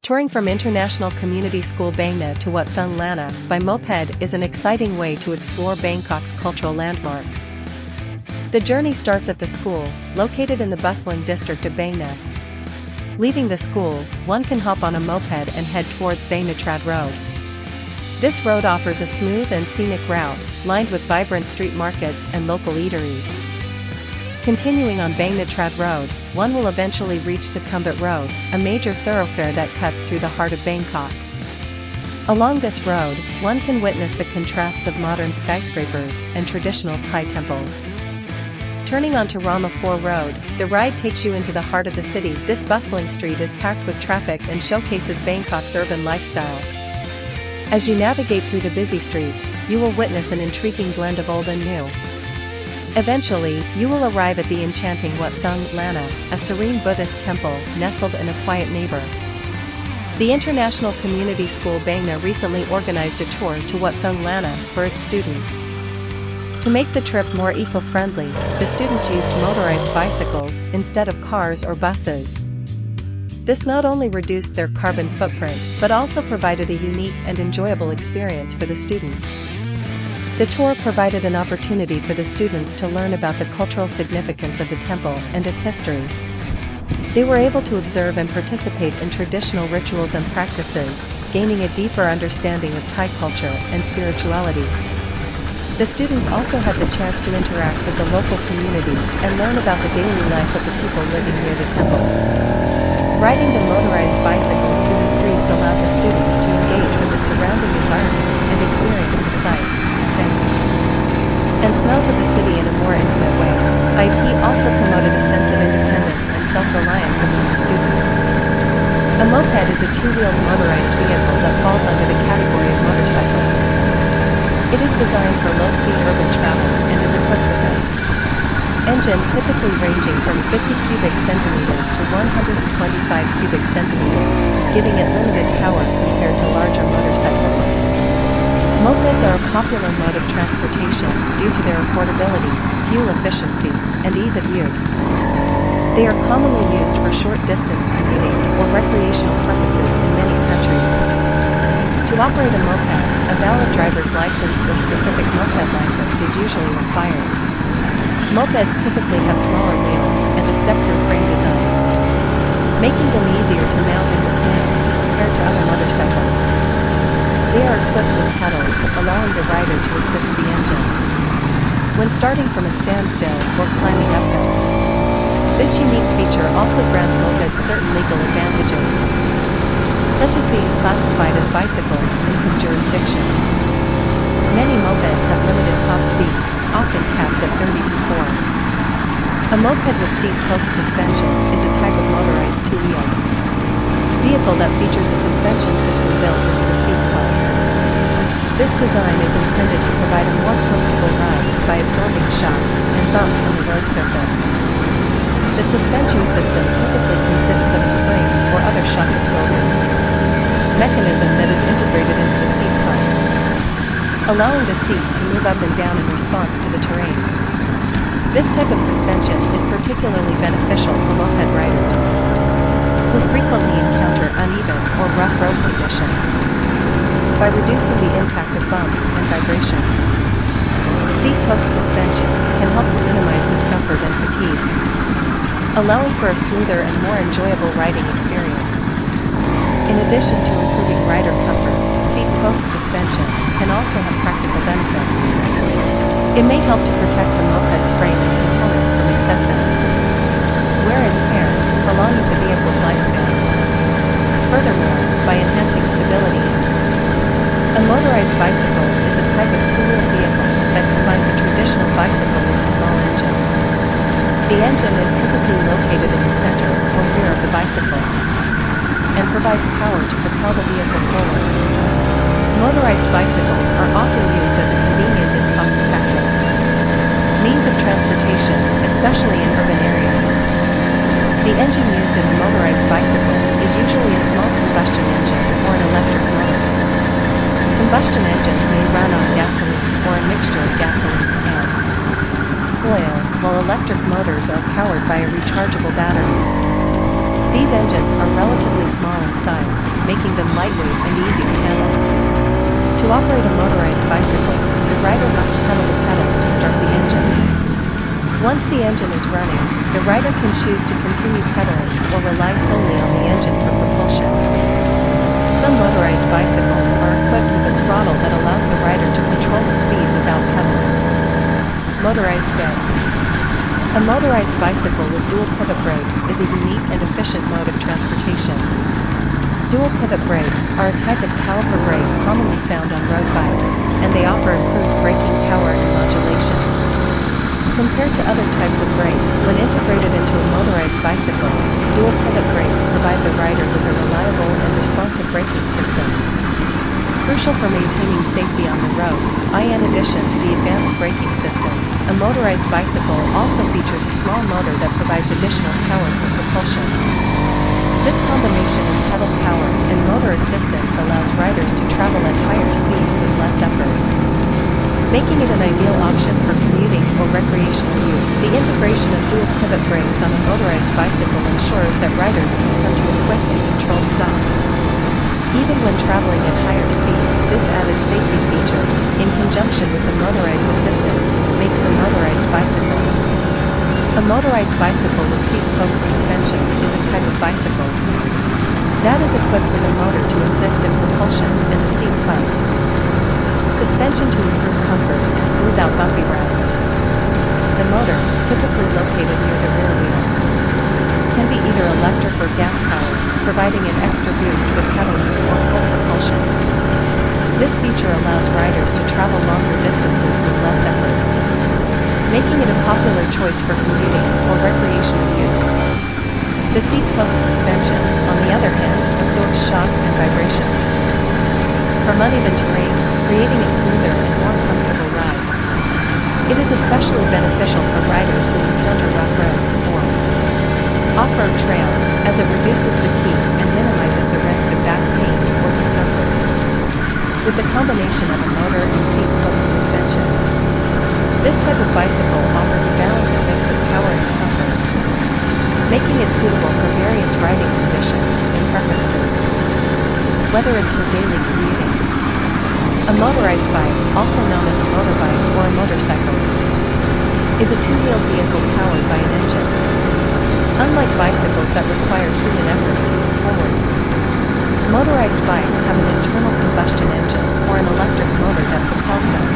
Touring from International Community School Bangna to Wat Thung Lanna by moped is an exciting way to explore Bangkok's cultural landmarks. The journey starts at the school, located in the bustling district of Bangna. Leaving the school, one can hop on a moped and head towards Bangna Trad Road. This road offers a smooth and scenic route, lined with vibrant street markets and local eateries. Continuing on Bangna Trad Road, one will eventually reach Sukhumvit Road, a major thoroughfare that cuts through the heart of Bangkok. Along this road, one can witness the contrasts of modern skyscrapers and traditional Thai temples. Turning onto Rama 4 Road, the ride takes you into the heart of the city. This bustling street is packed with traffic and showcases Bangkok's urban lifestyle. As you navigate through the busy streets, you will witness an intriguing blend of old and new. Eventually, you will arrive at the enchanting Wat Thung Lanna, a serene Buddhist temple nestled in a quiet neighbor. The International Community School Bangna recently organized a tour to Wat Thung Lanna for its students. To make the trip more eco-friendly, the students used motorized bicycles instead of cars or buses. This not only reduced their carbon footprint but also provided a unique and enjoyable experience for the students. The tour provided an opportunity for the students to learn about the cultural significance of the temple and its history. They were able to observe and participate in traditional rituals and practices, gaining a deeper understanding of Thai culture and spirituality. The students also had the chance to interact with the local community and learn about the daily life of the people living near the temple. Riding the motorized bicycles through the streets allowed the students to engage with the surrounding environment and experience the sights, sounds, and smells of the city in a more intimate way. IT also promoted a sense of independence and self-reliance among the students. A moped is a two-wheeled motorized vehicle that falls under the category of motorcycles. It is designed for low-speed urban travel and is equipped with an engine typically ranging from 50 cubic centimeters to 125 cubic centimeters, giving it limited power compared to larger motorcycles. Mopeds are a popular mode of transportation due to their affordability, fuel efficiency, and ease of use. They are commonly used for short-distance commuting or recreational purposes in many countries. To operate a moped, a valid driver's license or specific moped license is usually required. Mopeds typically have smaller wheels and a step-through frame design, making them easier to mount and dismount compared to other motorcycles. They are equipped with pedals, allowing the rider to assist the engine when starting from a standstill or climbing uphill. This unique feature also grants mopeds certain legal advantages, such as being classified as bicycles in some jurisdictions. Many mopeds have limited top speeds, often capped at 30 to 4. A moped with seat post suspension is a type of motorized two-wheeled vehicle that features a suspension system built into the seat post. This design is intended to provide a more comfortable ride by absorbing shocks and bumps from the road surface. The suspension system typically consists of a spring or other shock-absorbing mechanism that is integrated into the seat post, allowing the seat to move up and down in response to the terrain. This type of suspension is particularly beneficial for moped riders who frequently encounter uneven or rough road conditions by reducing the impact of bumps and vibrations. Seat post suspension can help to minimize discomfort and fatigue, allowing for a smoother and more enjoyable riding experience. In addition to improving rider comfort, seat post suspension can also have practical benefits. It may help to protect the moped's frame and components from excessive wear and tear, prolonging the vehicle's lifespan. Furthermore, by enhancing stability, a motorized bicycle is a type of two-wheeled vehicle that combines a traditional bicycle with a small engine. The engine is typically located in the center or rear of the bicycle and provides power to propel the vehicle forward. Motorized bicycles are often used as a convenient and cost-effective means of transportation, especially in urban areas. The engine used in a motorized bicycle is usually a small combustion engine or an electric motor. Combustion engines may run on gasoline or a mixture of gasoline and oil, while electric motors are powered by a rechargeable battery. These engines are relatively small in size, making them lightweight and easy to handle. To operate a motorized bicycle, the rider must pedal the pedals to start the engine. Once the engine is running, the rider can choose to continue pedaling or rely solely on the engine for propulsion. Some motorized bicycles are equipped with a throttle that allows the rider to control the speed without pedaling. Motorized bed. A motorized bicycle with dual pivot brakes is a unique and efficient mode of transportation. Dual pivot brakes are a type of caliper brake commonly found on road bikes, and they offer improved braking power and modulation. Compared to other types of brakes, when integrated into a motorized bicycle, dual pivot brakes provide the rider with a reliable and responsive braking system. Crucial for maintaining safety on the road, in addition to the advanced braking system, a motorized bicycle also features a small motor that provides additional power for propulsion. This combination of pedal power and motor assistance allows riders to travel at higher speeds with less effort, making it an ideal option for commuting or recreational use. The integration of dual pivot brakes on a motorized bicycle ensures that riders can come to a quick and controlled stop. Even when traveling at higher speeds, this added safety feature, in conjunction with the motorized assistance, makes the motorized bicycle. A motorized bicycle with seat post suspension is a type of bicycle that is equipped with a motor to assist in propulsion and a seat post. Suspension to improve comfort and smooth out bumpy rides. The motor, typically located near the rear wheel, can be either electric or gas powered, providing an extra boost with pedaling or full propulsion. This feature allows riders to travel longer distances with less effort, making it a popular choice for commuting or recreational use. The seat post suspension, on the other hand, absorbs shock and vibrations from uneven terrain, creating a smoother and more comfortable ride. It is especially beneficial for riders who encounter rough roads or off-road trails, as it reduces fatigue and minimizes the risk of back pain or discomfort. With the combination of a motor and seat post suspension, this type of bicycle offers a balanced mix of power and comfort, making it suitable for various riding conditions and preferences, whether it's for daily commuting. A motorized bike, also known as a motorbike or a motorcycle, is a two-wheeled vehicle powered by an engine. Unlike bicycles that require human effort to move forward, motorized bikes have an internal combustion engine or an electric motor that propels them.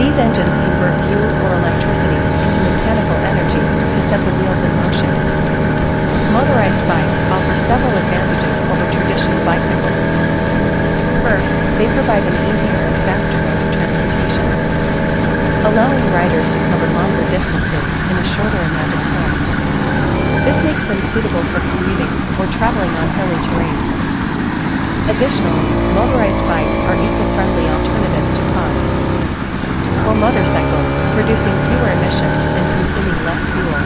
These engines convert fuel or electricity into mechanical energy to set the wheels in motion. Motorized bikes offer several advantages over traditional bicycles. First, they provide an easier and faster mode of transportation, allowing riders to cover longer distances in a shorter amount of time. This makes them suitable for commuting or traveling on hilly terrains. Additionally, motorized bikes are eco-friendly alternatives to cars or motorcycles, producing fewer emissions and consuming less fuel.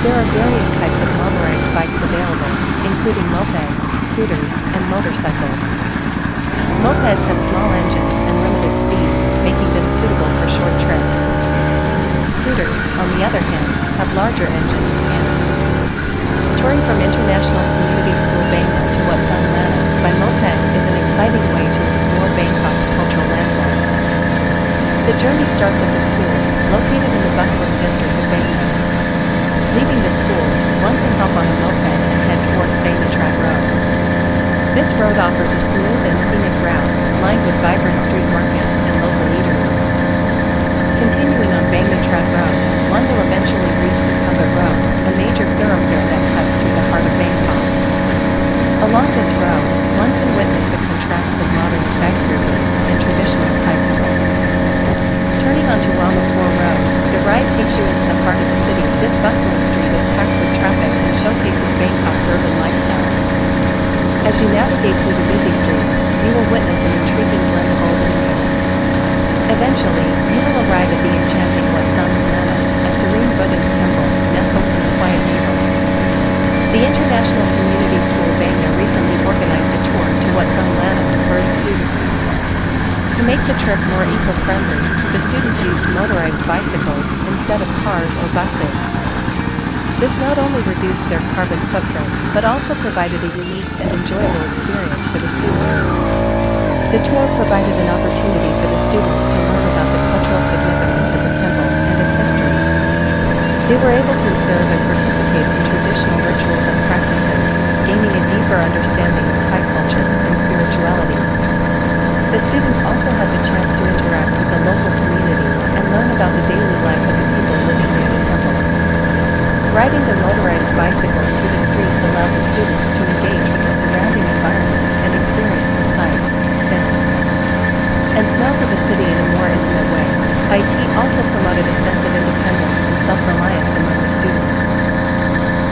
There are various types of motorized bikes available, including mopeds, scooters, and motorcycles. Mopeds have small engines and limited speed, making them suitable for short trips. Scooters, on the other hand, have larger engines and touring from International Community School Bangkok to Wat Thung Lanna by Moped is an exciting way to explore Bangkok's cultural landmarks. The journey starts at the school, located in the bustling district of Bangkok. Leaving the school, one can hop on a moped and head towards Bangkok Road. This road offers a smooth and scenic route, lined with vibrant street markets and local eateries. Continuing on Bangkok Road, one will eventually reach Sukhumvit Road, a major thoroughfare that cuts through the heart of Bangkok. Along this road, one can witness the contrasts of modern skyscrapers and traditional Thai temples. Turning onto Ramapur Road, the ride takes you into the heart of the city. This bustling street is packed with traffic and showcases Bangkok's urban lifestyle. As you navigate through the busy streets, you will witness an intriguing blend of old and new. Eventually, you will arrive at the enchanting Wat Thung Lanna, a serene Buddhist temple nestled in a quiet neighborhood. The International Community School Bangkok recently organized a tour to Wat Thung Lanna for its students. To make the trip more eco-friendly, the students used motorized bicycles instead of cars or buses. This not only reduced their carbon footprint, but also provided a unique and enjoyable the students. The tour provided an opportunity for the students to learn about the cultural significance of the temple and its history. They were able to observe and participate in traditional rituals and practices, gaining a deeper understanding of Thai culture and spirituality. The students also had the chance to interact with the local community and learn about the daily life of the people living near the temple. Riding the motorized bicycles through the streets allowed the students to engage with the surrounding environment and experience the sights, sounds, and smells of the city in a more intimate way. IT also promoted a sense of independence and self-reliance among the students.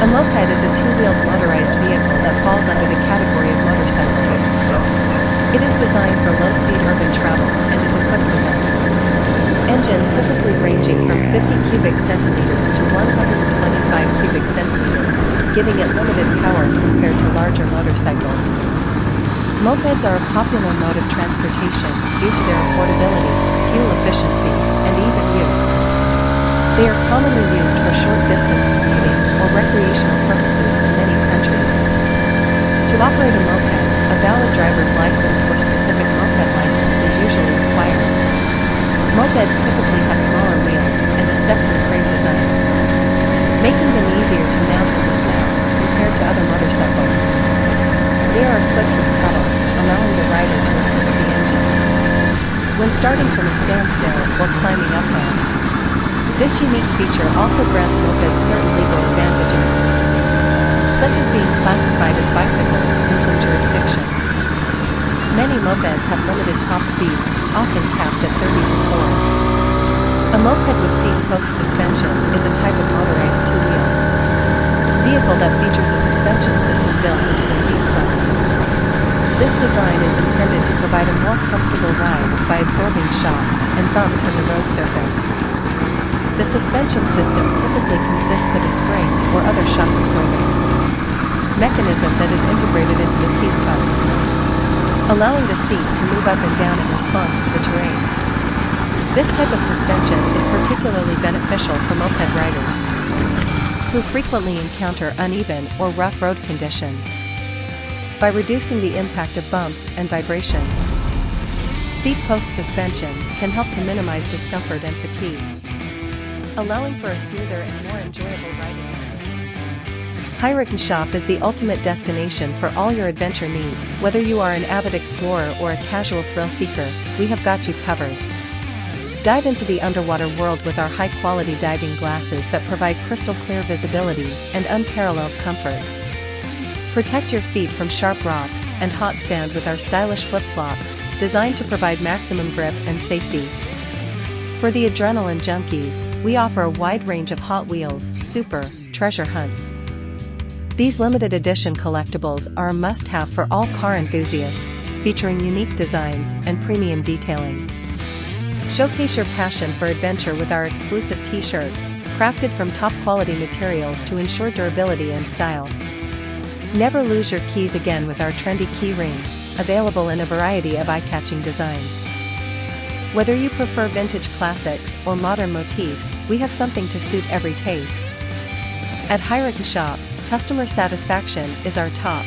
A moped is a two-wheeled motorized vehicle that falls under the category of motorcycles. It is designed for low-speed urban travel and is equipped with an engine typically ranging from 50 cubic centimeters to 125 cubic centimeters, giving it limited power compared to larger motorcycles. Mopeds are a popular mode of transportation due to their affordability, fuel efficiency, and ease of use. They are commonly used for short-distance commuting or recreational purposes in many countries. To operate a moped, a valid driver's license or specific moped license is usually required. Mopeds typically have smaller wheels and a step-through frame design, making them easier to mount and dismount compared to other motorcycles. They are equipped with pedals, allowing the rider to assist the engine when starting from a standstill or climbing uphill. This unique feature also grants mopeds certain legal advantages, such as being classified as bicycles in some jurisdictions. Many mopeds have limited top speeds, often capped at 30 to 4. A moped with seat post suspension is a type of motorized two-wheel vehicle that features a suspension system built into the seat post. This design is intended to provide a more comfortable ride by absorbing shocks and bumps from the road surface. The suspension system typically consists of a spring or other shock-absorbing mechanism that is integrated into the seat post, allowing the seat to move up and down in response to the terrain. This type of suspension is particularly beneficial for moped riders who frequently encounter uneven or rough road conditions. By reducing the impact of bumps and vibrations, seat post suspension can help to minimize discomfort and fatigue, allowing for a smoother and more enjoyable riding experience. Hirockn Shop is the ultimate destination for all your adventure needs. Whether you are an avid explorer or a casual thrill seeker, we have got you covered. Dive into the underwater world with our high-quality diving glasses that provide crystal-clear visibility and unparalleled comfort. Protect your feet from sharp rocks and hot sand with our stylish flip-flops, designed to provide maximum grip and safety. For the adrenaline junkies, we offer a wide range of Hot Wheels, Super, treasure hunts. These limited edition collectibles are a must-have for all car enthusiasts, featuring unique designs and premium detailing. Showcase your passion for adventure with our exclusive t-shirts, crafted from top-quality materials to ensure durability and style. Never lose your keys again with our trendy key rings, available in a variety of eye-catching designs. Whether you prefer vintage classics or modern motifs, we have something to suit every taste. At Hirockn Shop, customer satisfaction is our top